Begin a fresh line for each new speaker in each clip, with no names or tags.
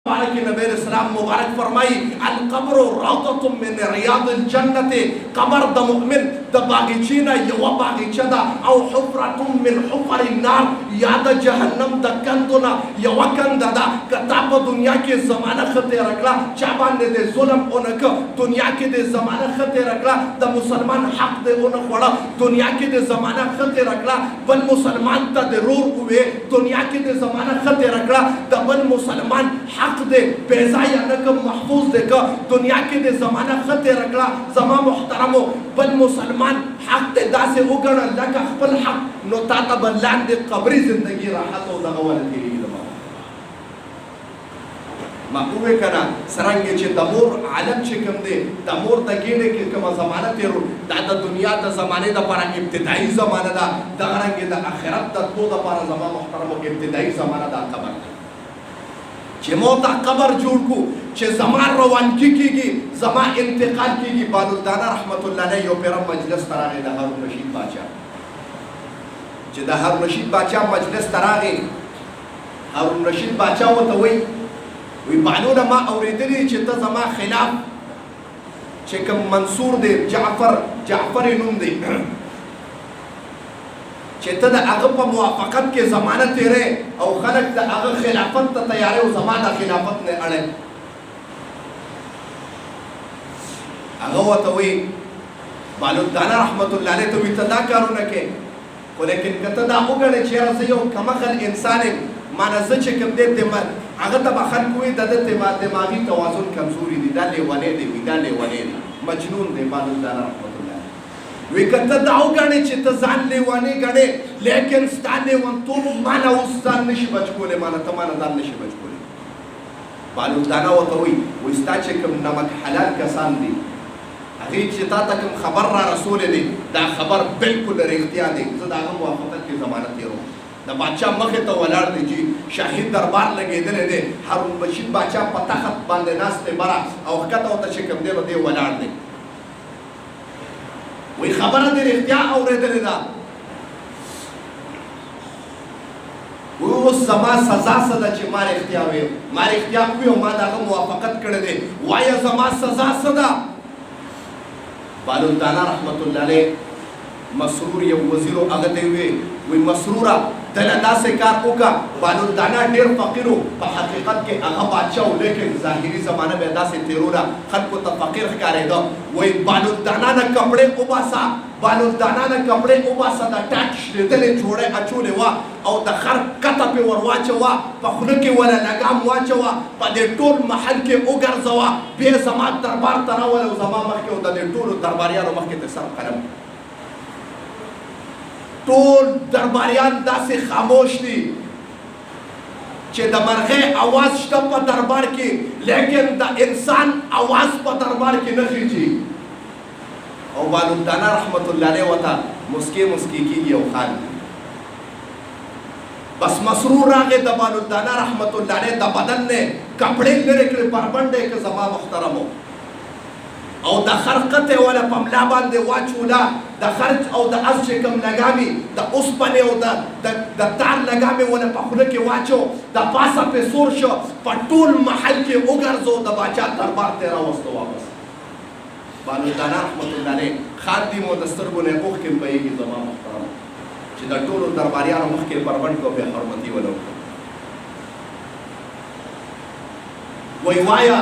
مبارک نبی اسلام مبارک فرمائی القبر روضة من ریاض الجنت قبر د مؤمن د باغچینا یو باغچه ده او حفرة من حفر النار یا د جهنم د کندونه یو کند ده کتا په دنیا کې زمانه خطه رکړه چا باندې د ظلم اونک دنیا کې د زمانه خطه رکړه د مسلمان حق د اون خوړه دنیا کې د زمانه خطه رکړه بل مسلمان ته د رور وې دنیا کې د زمانه خطه رکړه د بل مسلمان حق دے پیسہ یا نکم محفوظ دے کہ دنیا کے دے زمانہ خط رکھلا زمان محترمو بل مسلمان حق دے دا سے اگڑ اللہ کا خپل حق نو تاتا بلان دے قبری زندگی راحت و دغوال تیری لما ما اوے کنا سرنگے چھے دمور عالم چھے کم دے دمور دا گیڑے کے کم زمانہ تیرو دا دنیا دا زمانے دا پارا ابتدائی زمانہ دا دا رنگے دا آخرت دا تو دا پارا زمان محترمو ابتدائی زمانہ دا قبر دا چه موتا قبر جوڑ کو چه زمان روان کی زمان انتقال کی بالدانا رحمت اللہ علیہ یو پیرم مجلس تراغی دا هارون رشید باچا چه دا هارون رشید باچا مجلس تراغی هارون رشید باچا ہوتا وی بعنونا ما اوریدلی چه تا زمان خلاف چه کم منصور دے جعفر نوم دے چه تا دا اغا پا موافقت کے زمانہ تیرے او خلق دا اغا خلافت تا تیارے و زمانہ خلافت نے اڑے اغا و توی بالدانا رحمت اللہ علیہ توی تا دا کارو نکے لیکن کتا دا اگڑے چیرا زیو کمخل انسانے مانا زچے کم دے اغا تا بخل کوئی دا دماغی توازن کمزوری دی دا لیوانے دی مجنون دی بالدانا رحمت وی کتا داو گانے چی تا زان لیوانی گانے لیکن ستا لیوان تو مانا اس زان نشی بچ کولے مانا تا مانا زان نشی بچ کولے بالدانا و توی وی ستا چی کم نمک حلال کسان دی اگی چی تا تا کم خبر را رسول دی دا خبر بلکل ریختیان دی زد آغا موافقت کی زمانت تیرو دا بادشاہ مخی تا ولار دی جی شاہید دربار لگے دلے دے حرون بشید بادشاہ پتاخت باندے ناس تے برا او خکتا ہوتا چی کم دے رو دے ولار دی وی خبر دیر اختیار اوریدل دا وی اس زمان سزا صدا چی مار اختیار ہوئے مار اختیار کوئی و ما دا موافقت کردے وایا زمان سزا صدا بالدانا رحمت اللہ علیہ مسرور یا وزیرو اگتے ہوئے وی مسرورا دل دا سے کار اوکا بالدانا دیر فقیرو پا حقیقت کے اغا بادشاہو لیکن ظاہری زمانہ میں دا سے تیرونا خلق کو تا فقیر خکارے دا وی بالدانا نا کپڑے اوباسا دا ٹاک شدلے چھوڑے اچولے وا او دا خر کتا پی ورواچا وا پا خلقی والا لگام واچا وا پا دے ٹول محل کے اگر زوا بے زمان دربار تراوالے و زمان مخی و دا دے ٹول درباریانو مخی تے سر قلم ټول درباریان داسې خاموش دي چې د مرغې आवाज شته په دربار کې لیکن د انسان आवाज په دربار کې نه خېږي او بالدانا رحمت الله علیه وتا مسکی کیږي او خان بس مسرور راغې د بالدانا رحمت الله علیه د بدن نه کپڑے لري کړې پربنده کې زما محترمو او دا خرقته ولا پملا باندې واچولا دا خرج او دا از کم لگامی دا اسپنه او دا تار لگامی ولا پخوله کې واچو دا پاسا په سور شو په ټول محل کې وګرځو د باچا دربار ته راوستو واپس بالدانا رحمت الله علیه خادم او دسترګو نه اوخ کې بهږي زما محترم چې دا ټول درباریانو مخ کې پربند کو به حرمتي ولو وای وایا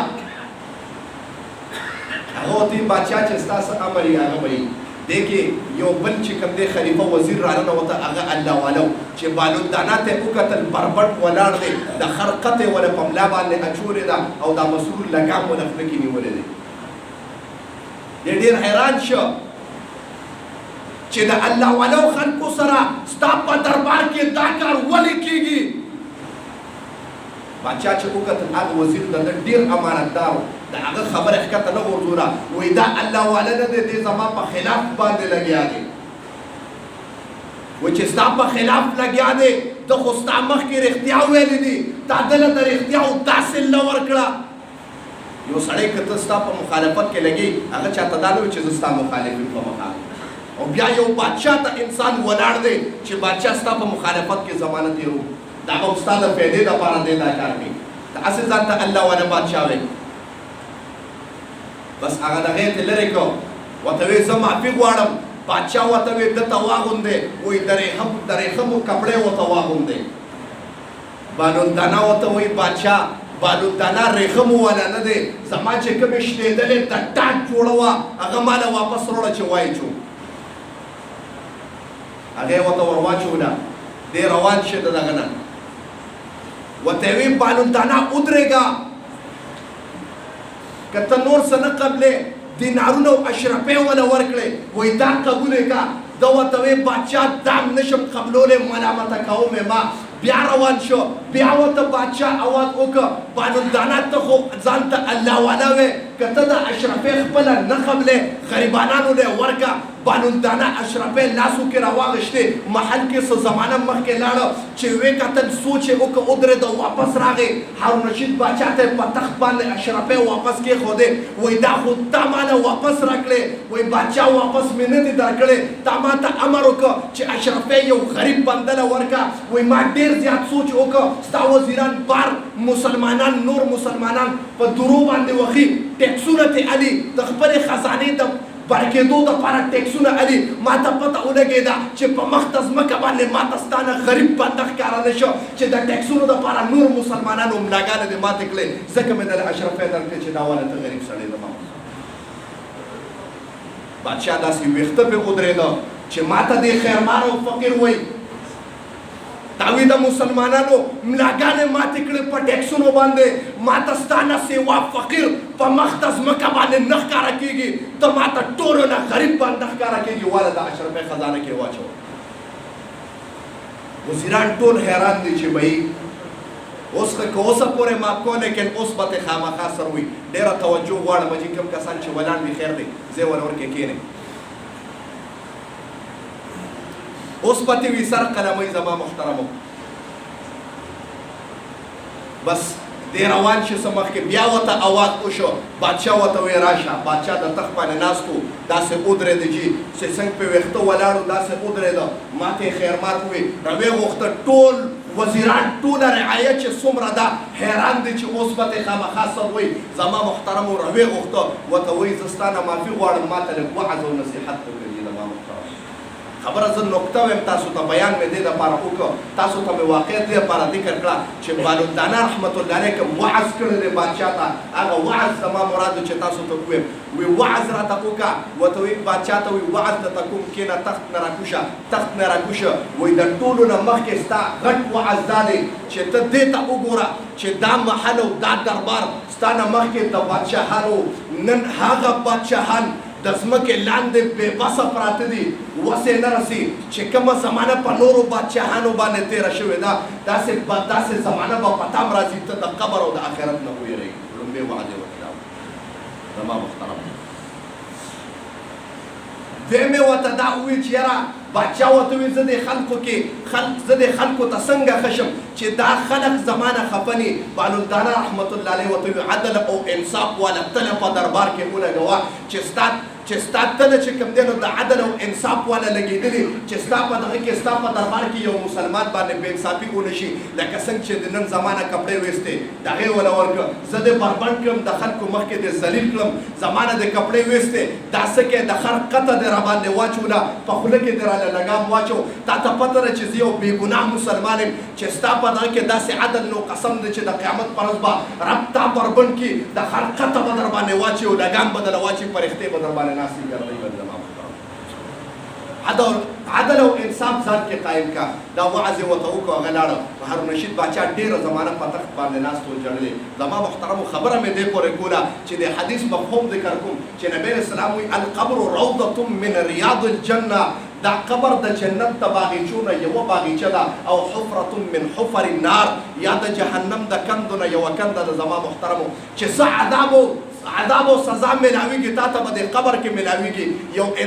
هغه تیم بادشاہ چې ستاسو امر یې هغه وایي دیکھیں یو بل چې کوم دی خلیفہ وزیر رانه وته هغه الله والو چې بالدانا ته وکتل بربټ ولاړ دی د خرقته ولا پملا باندې اچولې ده او دا مسرور لګام ولا فلکی نیولې دی ډېر حیران شو چې د الله والو خلکو سره ستا په دربار کې دا کار ولې کیږي بادشاہ چې وکتل هغه وزیر د ډېر امانتدار دا هغه خبر احکته نه ورزوره وی دا الله والا نه دی زما په خلاف باندې لګیا دی و چې ستا په خلاف لګیا دی د خو ستا مخکې رښتیا ویلي دي تا دله د رښتیاو داسې نه ورکړه یو سړی که ته ستا په مخالفت کې لګي هغه چاته دا نه وي چې زه ستا مخالف یم په مخالف او بیا یو بادشاہ ته انسان ولاړ دی چې بادشاہ ستا په مخالفت کې زمانه تېرو دا به ستا د فایدې دپاره دی دا کار کوي هسې ځان ته الله والا بادشاه وایي بس هغه دغې ته لرې کړو ورته وایي زه معافي غواړم بادشاه ورته وایي دلته واغوندې وایي د ریخمو کپړې ورته واغوندې بانودانا ورته وایي بادشاه بانودانا ریخمو والا نه دی زما چې کومې شلېدلې د ټاټ جوړه وه هغه ماله واپس راوړه چې وایچو هغې ورته ور واچوله دی روان شه د دغه نه ورته وایي بانودانا ودرېږه که ته نور څه نه قبلې دینارونه او اشرفې وله ورکړې وایي دا قبول یې کا ده ورته وایي بادشاه دام نشم قبلولی ملامته کوم ما بیا روان شو بیا ورته بادشاه اواز وکړه بانودانا ته خو ځان ته الله والا وې که ته د اشرفې خپله نه قبلې غریبانانو له ورکه بانودانا اشرفې لاسو کې راواغشتې محل کې څه زمانه مخکې لاړه چې ویې کتل سوچ یې وکړه ودرېده واپس راغی هارون رشید باچا ته په تخت باندې اشرفې واپس کېښودې وایي دا خو تا ماله واپس راکړې وایي باچا واپس مې نه دي درکړې تا ما ته امر وکړه چې اشرفې یو غریب بنده له ورکه وایي ما ډېر زیات سوچ وکړه ستا وزیران بار مسلمانان نور مسلمانان په درو باندې وخي ټیکسونه ترې علي د خپلې خزانې د برکېدو دپاره ټیکسونه علي ما ته پته ولګېده چې په مخ د ځمکه باندې ما ته ستا نه غریب بنده ښکاره نه شو چې د ټیکسونو دپاره نور مسلمانانو ملاګانې دې ماتې کړې ځکه مې دله اشرفې درکړې چې دا واله ته غریب سړی زما بادشاه داسې ویښته پرې ودرېده چې ما ته دې خیرمار او فقیر وایي تاوی د مسلمانانو ملاګانې ماتې کړې په ټیکسونو باندې ما ته ستا نه سیوا فقیر په مخ د ځمکه باندې نه ښکاره کېږي ته ما ته ټولو نه غریب باندې ښکاره کېږي واله د اشرفې خزانه کې واچوه وزیران ټول حیران دي چې بهی اوس که اوسه پورې معاف کو لیکن اوس به ترې خامخا سر وي ډېره توجه غواړم چې کوم کسان چې ولاړ وي خیر دی ځای ور ورکې کښېنئ اوس پتی وی سر قلمي زما محترمو بس دی روان شي څه مخکې بیا ورته اواز وشو بادشاه ورته وی راشه بادشاه د تخت باندې ناست و داسې ودرېده چې څنګ پې ویښته ولاړو داسې ودرېده ما ته یې خیرمار ووی راویې غوښته ټول وزیران ټوله رعایت چې څومره ده حیران دي چې اوس به ترې خامخا سر وایي زما محترمو راویې غوښته ورته وایي زه ستا نه معافي غواړم ما ته لږ وعظ او نصیحت وکړي زما محترم خبره زه نکته ویم تاسو ته بیان مې دې دپاره وکړه تاسو ته مې واقعیت دې دپاره ذکر کړه چې بانودانا رحمت الله علیه کوم وعظ کړی دی بادشاه ته هغه وعظ زما مراد چې تاسو ته وویم وی وعظ راته وکړه ورته وایي بادشاه ته وایي وعظ درته کوم کښېنه تخت نه راکوشه تخت نه راکوشه وایي د ټولو نه مخکې ستا غټ وعظ دا دی چې ته دې ته وګوره چې دا محل او دا دربار ستا نه مخکې د بادشاهانو نن هغه بادشاهان د ځمکې لاندې بې بسه پراته دي وس یې نه رسي چې کومه زمانه په نورو بادشاهانو باندې تېره شوې ده داسې زمانه به په تا هم راځي ته د قبر او د آخرت نه وویرېږي لومبۍ وعدې ورکړه زما محترم دویمې ورته دا وویل چې یاره بادشاه ورته وویل زه دې خلکو ته څنګه ښه شم چې دا خلک زما نه خفه ني بانودانا رحمت الله علیه ورته وویل عدل او انصاف والا تله په دربار کې ولګوه چې ستا تله چې کوم دی نو د عدل او انصاف والا لګېدلي چې ستا په دغه کې ستا په دربار کې یو مسلمان باندې بې انصافي ونه شي لکه څنګه چې د نن زمانه کپړې ویستې د هغې وله ورکړه زه دې بربنډ کړم د خلکو مخکې دې ذلیل کړم زمانه د کپړې ویستې دا څه کې د خر قطه دې راباندې واچوله په خوله کې دې راله لګام واچو تا ته پته ده چې زه یو بېګناه مسلمان یم چې ستا په دغه کې داسې عدل نو قسم دی چې د قیامت پر ورځ به رب تا بربنډ کړي د خر قطه به در باندې واچي او لګام به درله واچي فرښتې به در باندې ناستې ګرځوي به زما محترم عدل او انصاف ځان کې قایم کا دا وعظ یې ورته وکړو هغه لاړه هارون رشید باچا ډېره زمانه په تخت باندې ناست و ژړلې زما محترمو خبره مې دې پورې کوله چې د حدیث مفهوم ذکر کوم چې نبی علیه السلام وایي القبر روضة من رياض الجنه دا قبر د جنت د باغچو نه یوه باغچه ده او حفرة من حفر النار یا د جهنم د کندو نه یوه کنده ده زما محترمو چې څه عذاب او سزا ملاویږي تا ته به د قبر کې ملاویږي یو